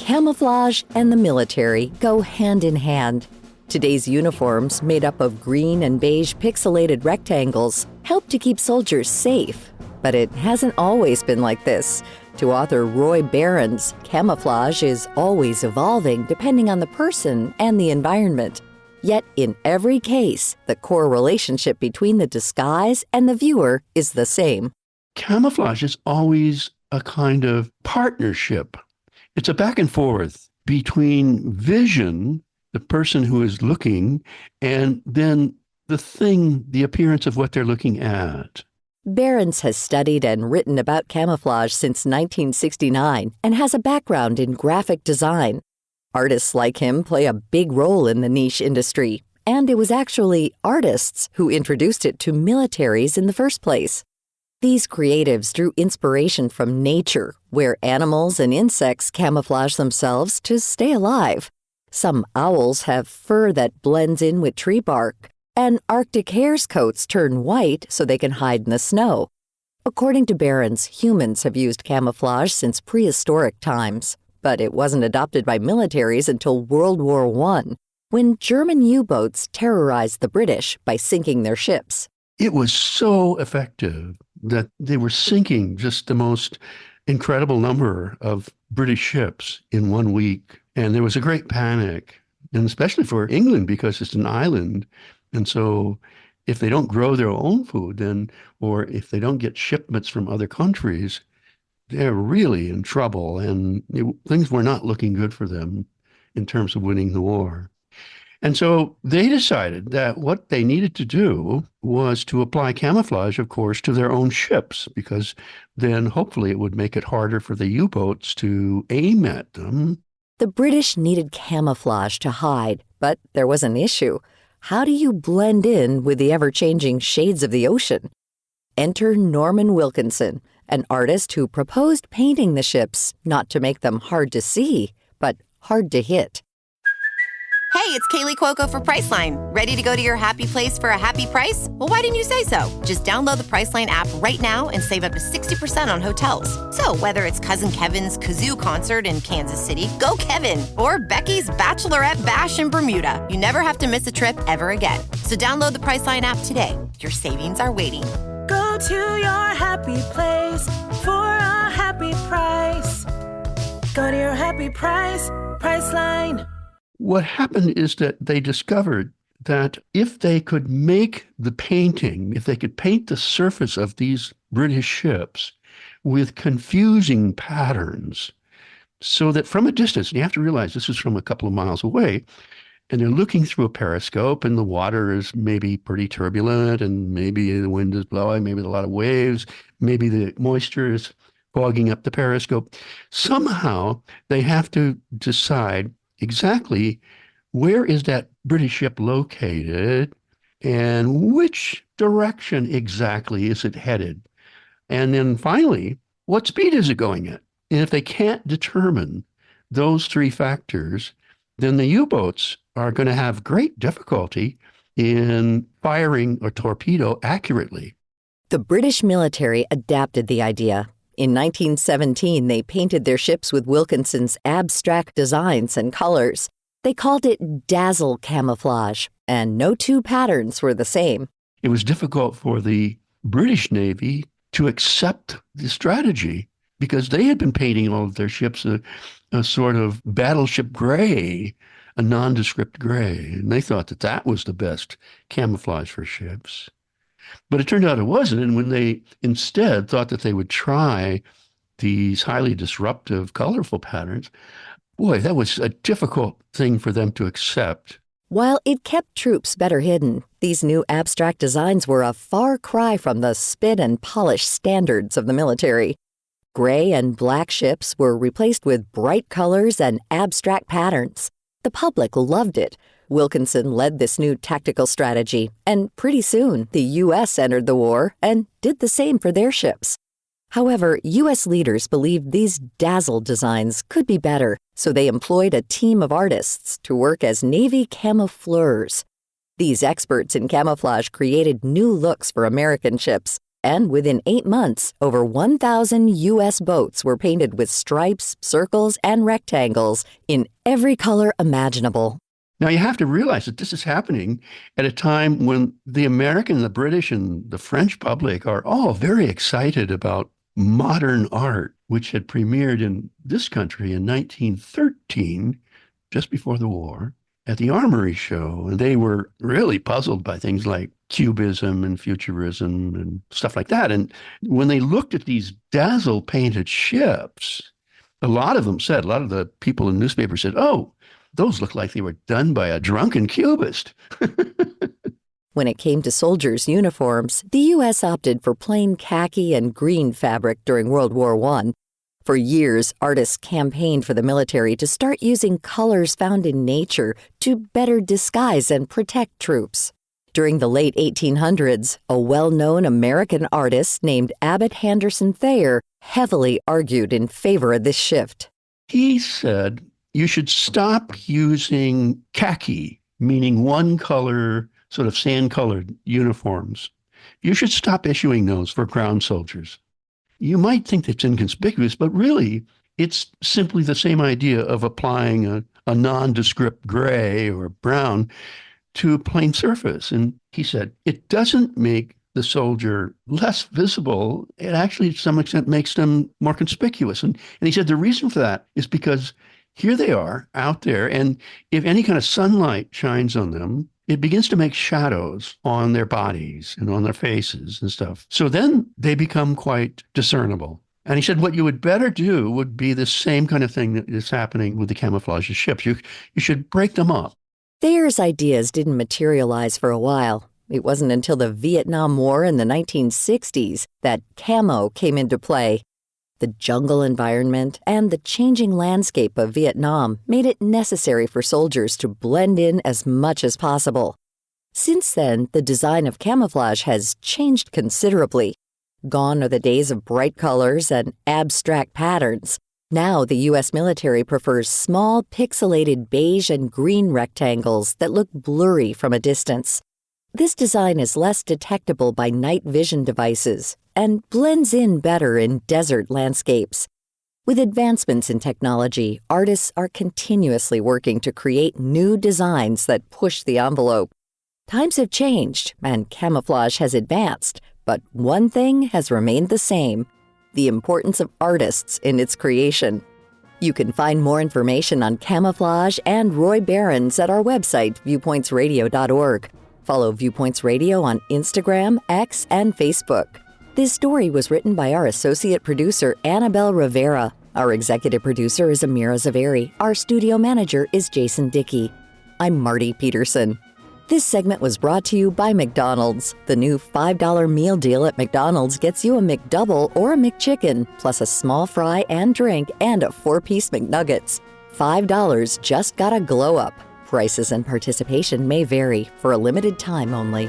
Camouflage and the military go hand in hand. Today's uniforms, made up of green and beige pixelated rectangles, help to keep soldiers safe. But it hasn't always been like this. To author Roy Barron's, camouflage is always evolving depending on the person and the environment. Yet in every case, the core relationship between the disguise and the viewer is the same. Camouflage is always a kind of partnership. It's a back and forth between vision, the person who is looking, and then the thing, the appearance of what they're looking at. Barron's has studied and written about camouflage since 1969 and has a background in graphic design. Artists like him play a big role in the niche industry, and it was actually artists who introduced it to militaries in the first place. These creatives drew inspiration from nature, where animals and insects camouflage themselves to stay alive. Some owls have fur that blends in with tree bark, and Arctic hares' coats turn white so they can hide in the snow. According to Barron's, humans have used camouflage since prehistoric times, but it wasn't adopted by militaries until World War I, when German U-boats terrorized the British by sinking their ships. It was so effective that they were sinking just the most incredible number of British ships in 1 week. And there was a great panic, and especially for England because it's an island. And so if they don't grow their own food, then, or if they don't get shipments from other countries, they're really in trouble. And things were not looking good for them in terms of winning the war. And so they decided that what they needed to do was to apply camouflage, of course, to their own ships, because then hopefully it would make it harder for the U-boats to aim at them. The British needed camouflage to hide, but there was an issue. How do you blend in with the ever-changing shades of the ocean? Enter Norman Wilkinson, an artist who proposed painting the ships not to make them hard to see, but hard to hit. Hey, it's Kaylee Cuoco for Priceline. Ready to go to your happy place for a happy price? Well, why didn't you say so? Just download the Priceline app right now and save up to 60% on hotels. So whether it's Cousin Kevin's Kazoo Concert in Kansas City, go Kevin, or Becky's Bachelorette Bash in Bermuda, you never have to miss a trip ever again. So download the Priceline app today. Your savings are waiting. Go to your happy place for a happy price. Go to your happy price, Priceline. What happened is that they discovered that if they could make the painting, if they could paint the surface of these British ships with confusing patterns, so that from a distance, and you have to realize this is from a couple of miles away, and they're looking through a periscope, and the water is maybe pretty turbulent, and maybe the wind is blowing, maybe a lot of waves, maybe the moisture is fogging up the periscope. Somehow they have to decide exactly where is that British ship located and which direction exactly is it headed? And then finally, what speed is it going at? And if they can't determine those three factors, then the U-boats are going to have great difficulty in firing a torpedo accurately. The British military adapted the idea. In 1917, they painted their ships with Wilkinson's abstract designs and colors. They called it dazzle camouflage, and no two patterns were the same. It was difficult for the British Navy to accept the strategy because they had been painting all of their ships a sort of battleship gray, a nondescript gray, and they thought that that was the best camouflage for ships. But it turned out it wasn't, and when they instead thought that they would try these highly disruptive, colorful patterns, boy, that was a difficult thing for them to accept. While it kept troops better hidden, these new abstract designs were a far cry from the spit and polish standards of the military. Gray and black ships were replaced with bright colors and abstract patterns. The public loved it. Wilkinson led this new tactical strategy, and pretty soon the U.S. entered the war and did the same for their ships. However, U.S. leaders believed these dazzle designs could be better, so they employed a team of artists to work as Navy camoufleurs. These experts in camouflage created new looks for American ships, And within 8 months, over 1,000 U.S. boats were painted with stripes, circles, and rectangles in every color imaginable. Now, you have to realize that this is happening at a time when the American, the British, and the French public are all very excited about modern art, which had premiered in this country in 1913, just before the war, at the Armory Show. And they were really puzzled by things like Cubism and Futurism and stuff like that. And when they looked at these dazzle-painted ships, a lot of the people in newspapers said, oh, those look like they were done by a drunken cubist. When it came to soldiers' uniforms, the U.S. opted for plain khaki and green fabric during World War I. For years, artists campaigned for the military to start using colors found in nature to better disguise and protect troops. During the late 1800s, a well-known American artist named Abbott Henderson Thayer heavily argued in favor of this shift. He said, you should stop using khaki, meaning one color, sort of sand-colored uniforms. You should stop issuing those for ground soldiers. You might think it's inconspicuous, but really, it's simply the same idea of applying a nondescript gray or brown to a plain surface. And he said, it doesn't make the soldier less visible. It actually, to some extent, makes them more conspicuous. And he said the reason for that is because here they are out there, and if any kind of sunlight shines on them, it begins to make shadows on their bodies and on their faces and stuff. So then they become quite discernible. And he said what you would better do would be the same kind of thing that is happening with the camouflage ships. You should break them up. Thayer's ideas didn't materialize for a while. It wasn't until the Vietnam War in the 1960s that camo came into play. The jungle environment and the changing landscape of Vietnam made it necessary for soldiers to blend in as much as possible. Since then, the design of camouflage has changed considerably. Gone are the days of bright colors and abstract patterns. Now, the U.S. military prefers small, pixelated beige and green rectangles that look blurry from a distance. This design is less detectable by night vision devices and blends in better in desert landscapes. With advancements in technology, artists are continuously working to create new designs that push the envelope. Times have changed and camouflage has advanced, but one thing has remained the same: the importance of artists in its creation. You can find more information on camouflage and Roy Barons at our website, viewpointsradio.org. Follow Viewpoints Radio on Instagram, X, and Facebook. This story was written by our associate producer, Annabelle Rivera. Our executive producer is Amira Zaveri. Our studio manager is Jason Dickey. I'm Marty Peterson. This segment was brought to you by McDonald's. The new $5 meal deal at McDonald's gets you a McDouble or a McChicken, plus a small fry and drink and a 4-piece McNuggets. $5 just got a glow up. Prices and participation may vary, for a limited time only.